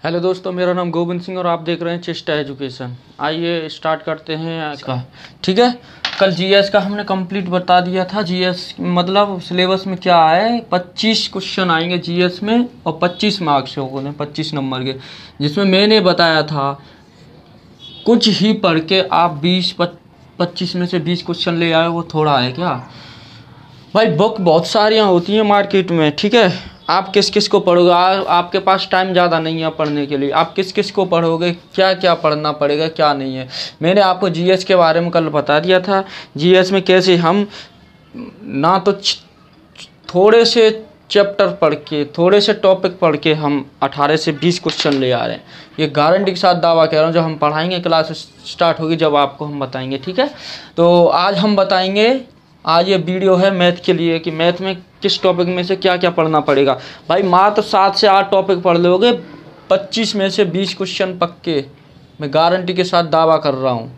Hello दोस्तों, मेरा नाम गोविंद सिंह और आप देख रहे हैं चेस्टा एजुकेशन। आइए स्टार्ट करते हैं आज का। ठीक है, कल जीएस का हमने कंप्लीट बता दिया था। जीएस मतलब सिलेबस में क्या है, 25 क्वेश्चन आएंगे जीएस में और 25 मार्क्स होंगे, 25 नंबर के, जिसमें मैंने बताया था कुछ ही पढ़ के आप 25 में से 20 क्वेश्चन ले आए, वो थोड़ा है क्या भाई। बुक बहुत सारियाँ होती हैं मार्केट में। ठीक है, आप किस किस को पढ़ोगे, आपके पास टाइम ज़्यादा नहीं है पढ़ने के लिए। आप किस किस को पढ़ोगे, क्या क्या पढ़ना पड़ेगा, क्या नहीं है। मैंने आपको जीएस के बारे में कल बता दिया था। जीएस में कैसे हम ना तो थोड़े से चैप्टर पढ़ के, थोड़े से टॉपिक पढ़ के हम 18 से 20 क्वेश्चन ले आ रहे हैं। ये गारंटी के साथ दावा कह रहा हूँ। जब हम पढ़ाएंगे, क्लास स्टार्ट होगी जब आपको हम बताएंगे। ठीक है, तो आज हम बताएंगे, आज ये वीडियो है मैथ के लिए कि मैथ में किस टॉपिक में से क्या क्या पढ़ना पड़ेगा। भाई मात्र 7 से 8 टॉपिक पढ़ लोगे, 25 में से 20 क्वेश्चन पक्के, मैं गारंटी के साथ दावा कर रहा हूँ।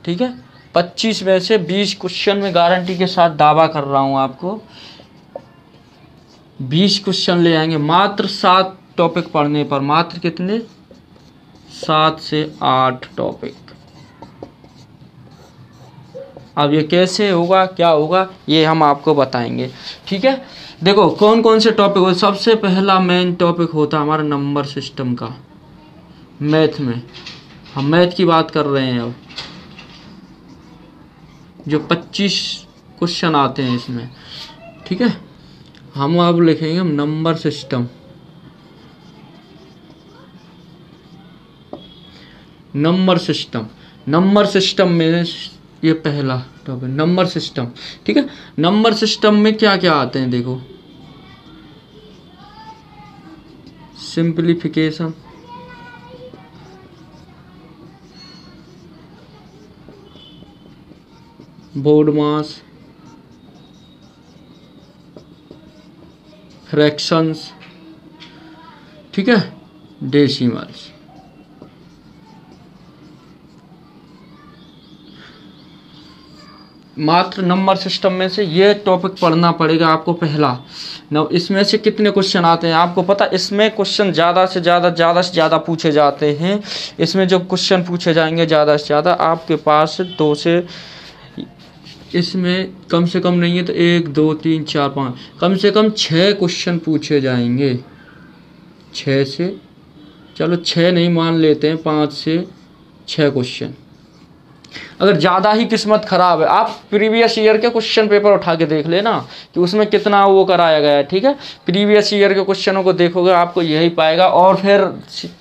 ठीक है, 25 में से 20 क्वेश्चन में गारंटी के साथ दावा कर रहा हूँ, आपको 20 क्वेश्चन ले आएंगे मात्र 7 टॉपिक पढ़ने पर। मात्र कितने, 7 से 8 टॉपिक। अब ये कैसे होगा, क्या होगा, ये हम आपको बताएंगे। ठीक है, देखो कौन कौन से टॉपिक हो। सबसे पहला मेन टॉपिक होता है हमारा नंबर सिस्टम का। मैथ में हम मैथ की बात कर रहे हैं। अब जो 25 क्वेश्चन आते हैं इसमें, ठीक है, हम अब लिखेंगे हम number system. Number system, number system में ये पहला टॉपिक नंबर सिस्टम। ठीक है, नंबर सिस्टम में क्या क्या आते हैं देखो। सिंप्लीफिकेशन, बोर्ड मास, फ्रैक्शंस, ठीक है, डेसिमल्स। मात्र नंबर सिस्टम में से ये टॉपिक पढ़ना पड़ेगा आपको पहला। न इसमें से कितने क्वेश्चन आते हैं आपको पता। इसमें क्वेश्चन ज़्यादा से ज़्यादा पूछे जाते हैं। इसमें जो क्वेश्चन पूछे जाएंगे ज़्यादा से ज़्यादा, आपके पास 2 से, इसमें कम से कम नहीं है तो 1 2 3 4 5, कम से कम 6 क्वेश्चन पूछे जाएंगे। 6 से, चलो 6 नहीं मान लेते हैं, 5 से 6 क्वेश्चन। अगर ज़्यादा ही किस्मत ख़राब है, आप प्रीवियस ईयर के क्वेश्चन पेपर उठा के देख लेना कि उसमें कितना वो कराया गया है। ठीक है, प्रीवियस ईयर के क्वेश्चनों को देखोगे आपको यही पाएगा। और फिर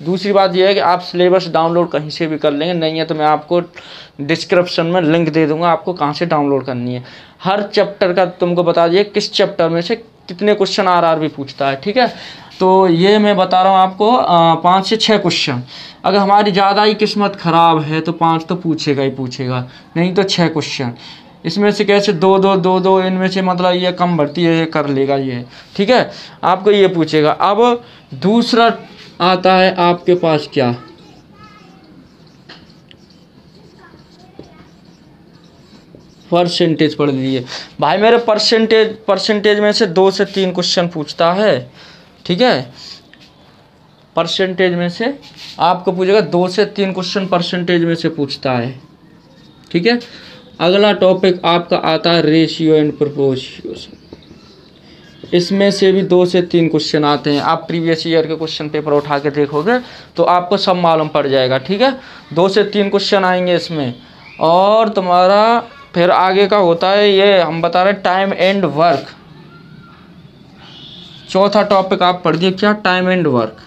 दूसरी बात यह है कि आप सिलेबस डाउनलोड कहीं से भी कर लेंगे, नहीं है तो मैं आपको डिस्क्रिप्शन में लिंक दे दूंगा आपको कहाँ से डाउनलोड करनी है। हर चैप्टर का तुमको बता दिए किस चैप्टर में से कितने क्वेश्चन आर भी पूछता है। ठीक है, तो ये मैं बता रहा हूँ आपको 5 से 6 क्वेश्चन। अगर हमारी ज़्यादा ही किस्मत ख़राब है तो 5 तो पूछेगा ही पूछेगा, नहीं तो 6 क्वेश्चन। इसमें से कैसे 2 2 2 2, इनमें से मतलब ये कम भर्ती है, ये कर लेगा ये। ठीक है, आपको ये पूछेगा। अब दूसरा आता है आपके पास क्या, परसेंटेज पढ़ लीजिए। भाई मेरे परसेंटेज में से 2 से 3 क्वेश्चन पूछता है। ठीक है, परसेंटेज में से आपको पूछेगा 2 से 3 क्वेश्चन परसेंटेज में से पूछता है। ठीक है, अगला टॉपिक आपका आता है रेशियो एंड प्रोपोर्शन। इसमें से भी 2 से 3 क्वेश्चन आते हैं। आप प्रीवियस ईयर के क्वेश्चन पेपर उठा के देखोगे तो आपको सब मालूम पड़ जाएगा। ठीक है, 2 से 3 क्वेश्चन आएंगे इसमें। और तुम्हारा फिर आगे का होता है, ये हम बता रहे हैं टाइम एंड वर्क। चौथा टॉपिक आप पढ़ दिए क्या, time and work.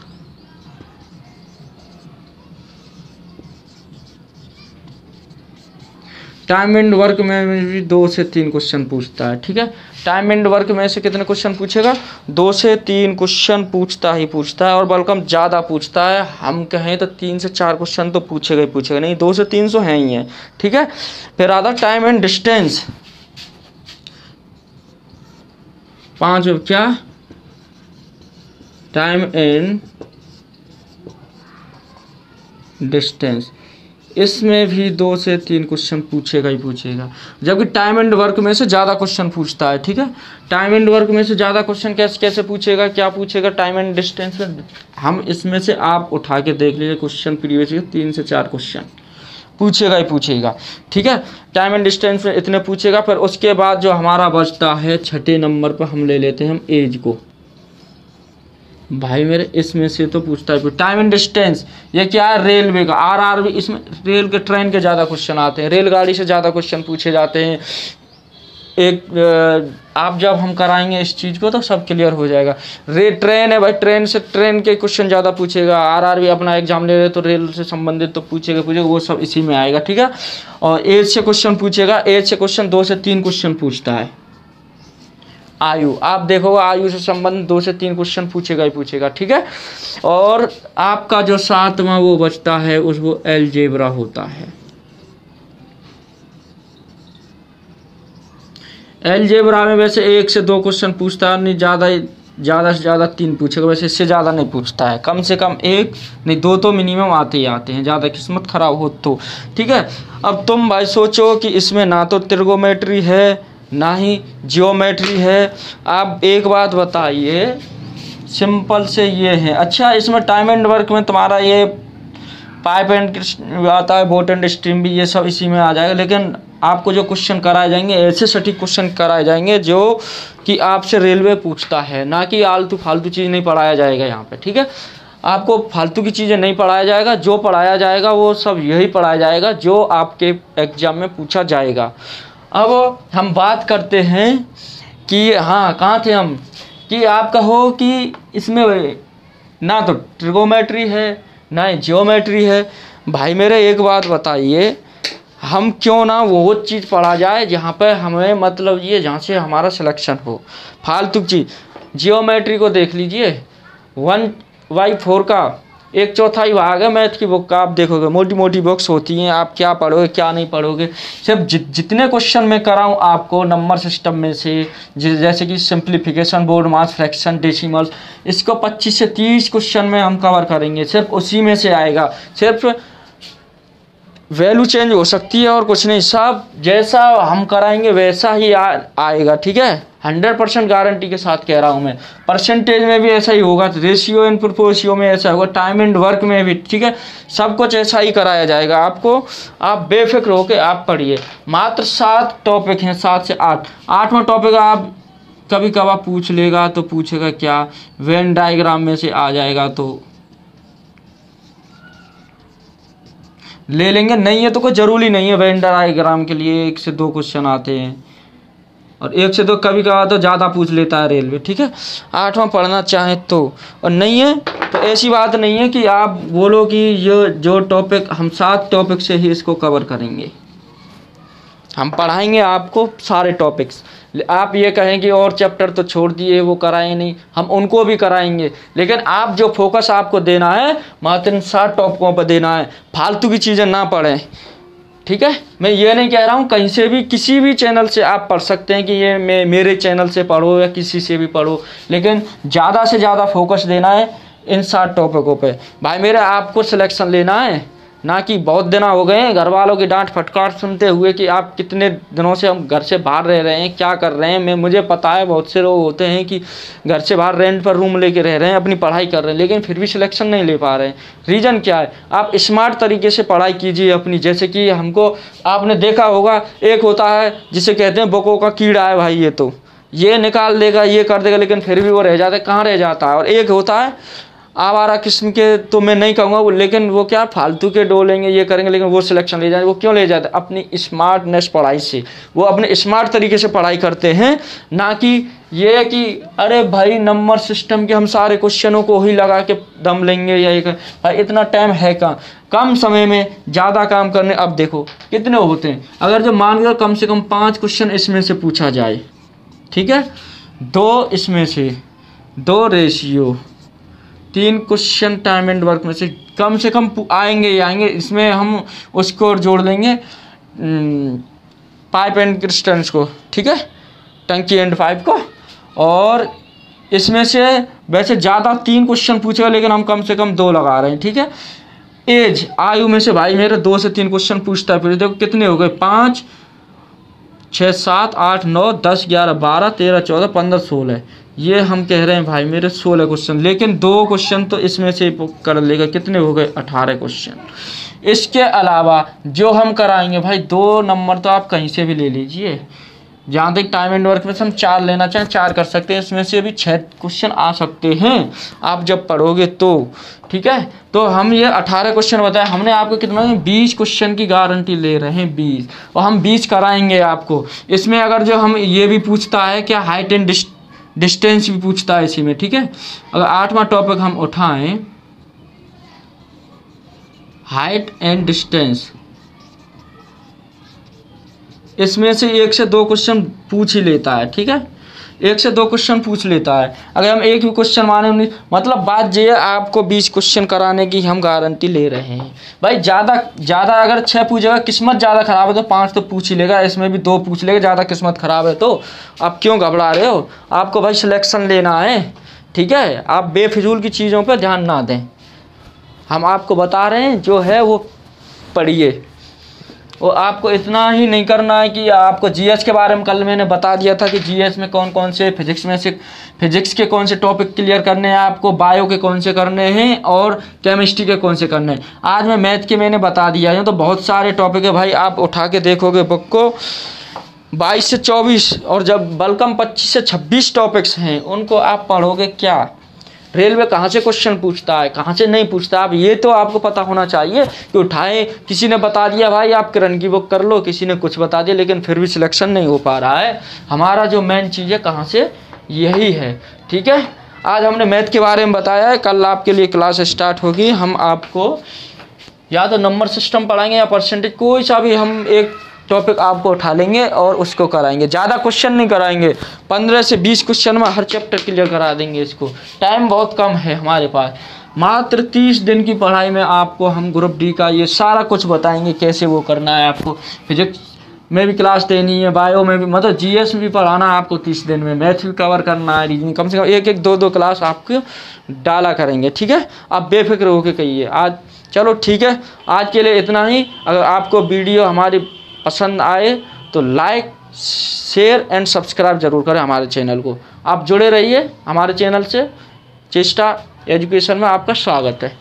Time and work में भी 2 से 3 क्वेश्चन पूछता है। ठीक है, टाइम एंड वर्क में से कितने क्वेश्चन पूछेगा, 2 से 3 क्वेश्चन पूछता है। और बल्कि ज़्यादा पूछता है, हम कहें तो 3 से 4 क्वेश्चन तो पूछेगा ही पूछेगा, नहीं 2 से 3 तो है ही है। ठीक है, फिर आता टाइम एंड डिस्टेंस। 5 क्या, टाइम एंड डिस्टेंस। इसमें भी 2 से 3 क्वेश्चन पूछेगा ही पूछेगा, जबकि टाइम एंड वर्क में से ज़्यादा क्वेश्चन पूछता है। ठीक है, टाइम एंड वर्क में से ज़्यादा क्वेश्चन कैसे पूछेगा, क्या पूछेगा टाइम एंड डिस्टेंस में। हम इसमें से आप उठा के देख लीजिए क्वेश्चन प्रीवियस के 3 से 4 क्वेश्चन पूछेगा ही पूछेगा। ठीक है, टाइम एंड डिस्टेंस में इतने पूछेगा। फिर उसके बाद जो हमारा बचता है 6ठे नंबर पर हम ले लेते हैं हम एज को। भाई मेरे इसमें से तो पूछता है टाइम एंड डिस्टेंस, ये क्या है रेलवे का आरआरबी, इसमें रेल के ट्रेन के ज़्यादा क्वेश्चन आते हैं, रेलगाड़ी से ज़्यादा क्वेश्चन पूछे जाते हैं। आप जब हम कराएंगे इस चीज़ को तो सब क्लियर हो जाएगा। ट्रेन है भाई, ट्रेन के क्वेश्चन ज़्यादा पूछेगा। आरआरबी अपना एग्जाम ले रहे तो रेल से संबंधित तो पूछेगा वो सब इसी में आएगा। ठीक है, और एज से क्वेश्चन पूछेगा, एज से क्वेश्चन 2 से 3 क्वेश्चन पूछता है। आयु, आप देखोगे आयु से संबंधित 2 से 3 क्वेश्चन पूछेगा ही पूछेगा। ठीक है, और आपका जो 7वां वो बचता है वो अलजेब्रा होता है। अलजेब्रा में वैसे 1 से 2 क्वेश्चन पूछता है, नहीं ज़्यादा से ज़्यादा 3 पूछेगा, वैसे इससे ज़्यादा नहीं पूछता है। कम से कम 1 नहीं 2 तो मिनिमम आते ही आते हैं, ज़्यादा किस्मत खराब हो तो। ठीक है, अब तुम भाई सोचो कि इसमें ना तो त्रिगोमेट्री है ना ही जियोमेट्री है। आप एक बात बताइए, सिंपल से ये है। अच्छा, इसमें टाइम एंड वर्क में तुम्हारा ये पाइप एंड आता है, बोट एंड स्ट्रीम भी, ये सब इसी में आ जाएगा। लेकिन आपको जो क्वेश्चन कराए जाएंगे ऐसे सटीक क्वेश्चन कराए जाएंगे जो कि आपसे रेलवे पूछता है, ना कि आलतू फालतू चीज़ नहीं पढ़ाया जाएगा यहाँ पे। ठीक है, आपको फालतू की चीज़ें नहीं पढ़ाया जाएगा, जो पढ़ाया जाएगा वो सब यही पढ़ाया जाएगा जो आपके एग्जाम में पूछा जाएगा। अब हम बात करते हैं कि हाँ कहाँ थे हम, कि आप कहो कि इसमें ना तो ट्रिगोमेट्री है ना ही जियोमेट्री है। भाई मेरे एक बात बताइए, हम क्यों ना वो चीज़ पढ़ा जाए जहाँ पे हमें मतलब ये जहाँ से हमारा सिलेक्शन हो। फालतू चीज़, जियोमेट्री को देख लीजिए, 1/4 का 1/4 भाग है मैथ की बुक का। आप देखोगे मोटी मोटी बुक्स होती हैं, आप क्या पढ़ोगे क्या नहीं पढ़ोगे। सिर्फ जितने क्वेश्चन मैं कराऊं आपको नंबर सिस्टम में से, जैसे कि सिंप्लीफिकेशन, बोर्ड मास, फ्रैक्शन, डेसिमल्स, इसको 25 से 30 क्वेश्चन में हम कवर करेंगे, सिर्फ उसी में से आएगा। सिर्फ वैल्यू चेंज हो सकती है और कुछ नहीं, सब जैसा हम कराएंगे वैसा ही आएगा। ठीक है, 100% गारंटी के साथ कह रहा हूँ मैं। परसेंटेज में भी ऐसा ही होगा, रेशियो एंड प्रोपोर्शियो में ऐसा होगा, टाइम एंड वर्क में भी। ठीक है, सब कुछ ऐसा ही कराया जाएगा आपको। आप बेफिक्र होकर आप पढ़िए। मात्र 7 टॉपिक हैं, 7 से 8। 8वां टॉपिक आप कभी कभार पूछ लेगा तो पूछेगा क्या, वेन डायग्राम में से आ जाएगा तो ले लेंगे, नहीं है तो कोई ज़रूरी नहीं है। वेन डायग्राम के लिए 1 से 2 क्वेश्चन आते हैं और 1 से 2 कभी कभार तो ज़्यादा पूछ लेता है रेलवे। ठीक है, 8वां पढ़ना चाहें तो, और नहीं है तो ऐसी बात नहीं है कि आप बोलो कि ये जो टॉपिक हम 7 टॉपिक से ही इसको कवर करेंगे। हम पढ़ाएंगे आपको सारे टॉपिक्स। आप ये कहें कि और चैप्टर तो छोड़ दिए वो कराएं नहीं, हम उनको भी कराएंगे। लेकिन आप जो फोकस आपको देना है मात्र 7 टॉपिकों पर देना है, फालतू की चीज़ें ना पढ़ें। ठीक है, मैं ये नहीं कह रहा हूँ कहीं से भी किसी भी चैनल से आप पढ़ सकते हैं कि ये मेरे चैनल से पढ़ो या किसी से भी पढ़ो, लेकिन ज़्यादा से ज़्यादा फोकस देना है इन 7 टॉपिकों पे। भाई मेरे आपको सिलेक्शन लेना है, ना कि बहुत दिन हो गए हैं घर वालों की डांट फटकार सुनते हुए कि आप कितने दिनों से हम घर से बाहर रह रहे हैं, क्या कर रहे हैं। मुझे पता है बहुत से लोग होते हैं कि घर से बाहर रेंट पर रूम लेके रह रहे हैं, अपनी पढ़ाई कर रहे हैं, लेकिन फिर भी सिलेक्शन नहीं ले पा रहे हैं। रीज़न क्या है? आप स्मार्ट तरीके से पढ़ाई कीजिए अपनी। जैसे कि हमको आपने देखा होगा, एक होता है जिसे कहते हैं बुकों का कीड़ा है भाई, ये निकाल देगा, ये कर देगा, लेकिन फिर भी वो रह जाता है, कहाँ रह जाता है। और एक होता है आवारा किस्म के, तो मैं नहीं कहूँगा वो, लेकिन वो क्या फालतू के डोलेंगे, ये करेंगे, लेकिन वो सिलेक्शन ले जाएंगे। वो क्यों ले जाते हैं? अपनी स्मार्टनेस पढ़ाई से, वो अपने स्मार्ट तरीके से पढ़ाई करते हैं, ना कि ये कि अरे भाई नंबर सिस्टम के हम सारे क्वेश्चनों को ही लगा के दम लेंगे या ये भाई इतना टाइम है कहाँ, कम समय में ज़्यादा काम करने। अब देखो कितने होते हैं, अगर जो मान कर कम से कम 5 क्वेश्चन इसमें से पूछा जाए, ठीक है, 2 इसमें से 2 ratio, 3 question time and work में से कम आएंगे ही आएंगे। इसमें हम उसको जोड़ देंगे पाइप एंड क्रिस्टल्स को, ठीक है, टंकी एंड पाइप को। और इसमें से वैसे ज़्यादा 3 क्वेश्चन पूछेगा, लेकिन हम कम से कम 2 लगा रहे हैं, ठीक है। एज, आयु में से भाई मेरे 2 से 3 क्वेश्चन पूछता है। फिर देखो कितने हो गए, 5 6 7 8 9 10 11 12 13 14 15 16, ये हम कह रहे हैं भाई मेरे 16 क्वेश्चन, लेकिन 2 क्वेश्चन तो इसमें से कर लेगा, कितने हो गए 18 क्वेश्चन। इसके अलावा जो हम कराएंगे भाई 2 नंबर तो आप कहीं से भी ले लीजिए, जहाँ तक टाइम एंड वर्क में से हम 4 लेना चाहें 4 कर सकते हैं, इसमें से भी 6 क्वेश्चन आ सकते हैं आप जब पढ़ोगे तो, ठीक है। तो हम ये 18 क्वेश्चन बताए, हमने आपको कितना 20 क्वेश्चन की गारंटी ले रहे हैं, 20, और हम 20 कराएंगे आपको। इसमें अगर जो हम ये भी पूछता है क्या, हाइट एंड डिस्टेंस भी पूछता है इसी में, ठीक है। अगर 8वां टॉपिक हम उठाएं, हाइट एंड डिस्टेंस, इसमें से 1 से 2 क्वेश्चन पूछ ही लेता है, ठीक है, 1 से 2 क्वेश्चन पूछ लेता है। अगर हम एक भी क्वेश्चन माने नहीं, मतलब बात ये है आपको 20 क्वेश्चन कराने की हम गारंटी ले रहे हैं भाई। ज़्यादा अगर 6 पूछेगा, किस्मत ज़्यादा ख़राब है तो 5 तो पूछ ही लेगा, इसमें भी 2 पूछ लेगा, ज़्यादा किस्मत ख़राब है तो आप क्यों घबरा रहे हो, आपको भाई सिलेक्शन लेना है, ठीक है। आप बेफिजूल की चीज़ों पर ध्यान ना दें, हम आपको बता रहे हैं जो है वो पढ़िए। और आपको इतना ही नहीं करना है कि आपको जीएस के बारे में कल मैंने बता दिया था कि जीएस में कौन कौन से, फिजिक्स के कौन से टॉपिक क्लियर करने हैं आपको, बायो के कौन से करने हैं और केमिस्ट्री के कौन से करने हैं। आज मैं मैथ के मैंने बता दिया है, तो बहुत सारे टॉपिक है भाई, आप उठा के देखोगे बुक को 22 से 24 और जब बलकम 25 से 26 टॉपिक्स हैं, उनको आप पढ़ोगे क्या, रेलवे कहाँ से क्वेश्चन पूछता है कहाँ से नहीं पूछता, आप ये तो आपको पता होना चाहिए कि उठाए, किसी ने बता दिया भाई आप किरण की बुक कर लो, किसी ने कुछ बता दिया, लेकिन फिर भी सिलेक्शन नहीं हो पा रहा है। हमारा जो मेन चीज़ है कहाँ से, यही है, ठीक है। आज हमने मैथ के बारे में बताया है, कल आपके लिए क्लास स्टार्ट होगी, हम आपको या तो नंबर सिस्टम पढ़ाएंगे या परसेंटेज, कोई सा भी हम एक टॉपिक आपको उठा लेंगे और उसको कराएंगे। ज़्यादा क्वेश्चन नहीं कराएंगे, 15 से 20 क्वेश्चन में हर चैप्टर क्लियर करा देंगे। इसको टाइम बहुत कम है हमारे पास, मात्र 30 दिन की पढ़ाई में आपको हम ग्रुप डी का ये सारा कुछ बताएंगे, कैसे वो करना है। आपको फिजिक्स में भी क्लास देनी है, बायो में भी, मतलब जीएस में भी पढ़ाना है आपको 30 दिन में, मैथ भी कवर करना है, रीजनिंग, कम से कम 1-1 2-2 क्लास आपको डाला करेंगे, ठीक है। आप बेफिक्र होकर कहिए आज। चलो ठीक है, आज के लिए इतना ही। अगर आपको वीडियो हमारी पसंद आए तो लाइक शेयर एंड सब्सक्राइब जरूर करें हमारे चैनल को। आप जुड़े रहिए हमारे चेष्टा एजुकेशन में, आपका स्वागत है।